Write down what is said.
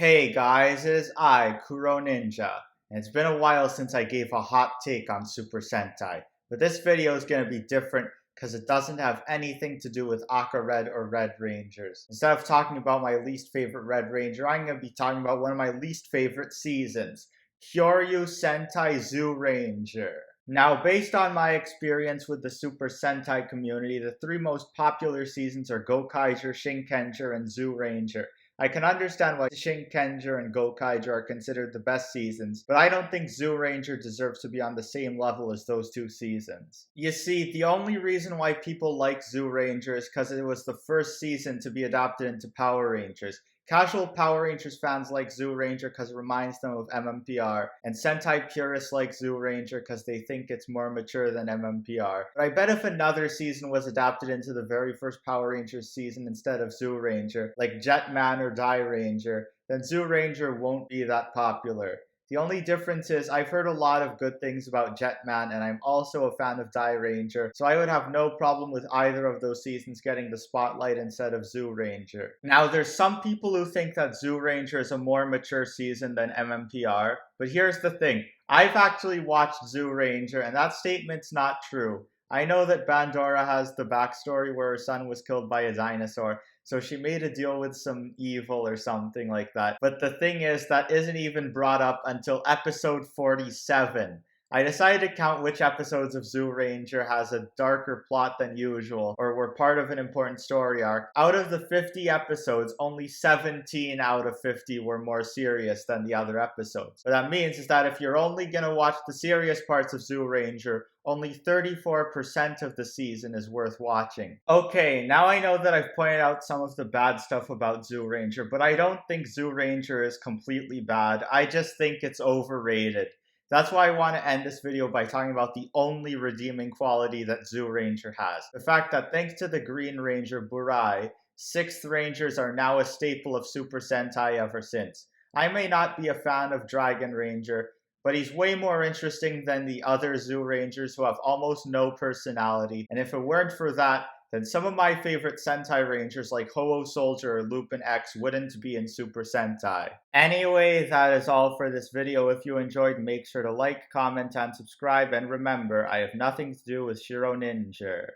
Hey guys, it is I, Kuroninja, and it's been a while since I gave a hot take on Super Sentai, but this video is going to be different because it doesn't have anything to do with Aqua Red or Red Rangers. Instead of talking about my least favorite Red Ranger, I'm going to be talking about one of my least favorite seasons, Kyoryu Sentai Zyuranger. Now, based on my experience with the Super Sentai community, the three most popular seasons are Gokaiger, Shinkenger, and Zyuranger. I can understand why Shinkenger and Gokaiger are considered the best seasons, but I don't think Zyuranger deserves to be on the same level as those two seasons. You see, the only reason why people like Zyuranger is because it was the first season to be adapted into Power Rangers. Casual Power Rangers fans like Zyuranger because it reminds them of MMPR, and Sentai purists like Zyuranger because they think it's more mature than MMPR. But I bet if another season was adapted into the very first Power Rangers season instead of Zyuranger, like Jetman or Ranger, then Zyuranger won't be that popular. The only difference is I've heard a lot of good things about Jetman, and I'm also a fan of Ranger, so I would have no problem with either of those seasons getting the spotlight instead of Zyuranger. Now, there's some people who think that Zyuranger is a more mature season than MMPR, but here's the thing. I've actually watched Zyuranger, and that statement's not true. I know that Bandora has the backstory where her son was killed by a dinosaur, so she made a deal with some evil or something like that. But the thing is, that isn't even brought up until episode 47. I decided to count which episodes of Zyuranger has a darker plot than usual, or were part of an important story arc. Out of the 50 episodes, only 17 out of 50 were more serious than the other episodes. What that means is that if you're only gonna watch the serious parts of Zyuranger, only 34% of the season is worth watching. Okay, now I know that I've pointed out some of the bad stuff about Zyuranger, but I don't think Zyuranger is completely bad. I just think it's overrated. That's why I want to end this video by talking about the only redeeming quality that Zyuranger has. The fact that thanks to the Green Ranger Burai, 6th Rangers are now a staple of Super Sentai ever since. I may not be a fan of Dragon Ranger, but he's way more interesting than the other Zyurangers who have almost no personality, and if it weren't for that, then some of my favorite Sentai Rangers like Ho-Oh Soldier or Lupin X wouldn't be in Super Sentai. Anyway, that is all for this video. If you enjoyed, make sure to like, comment, and subscribe, and remember, I have nothing to do with Kuroninja.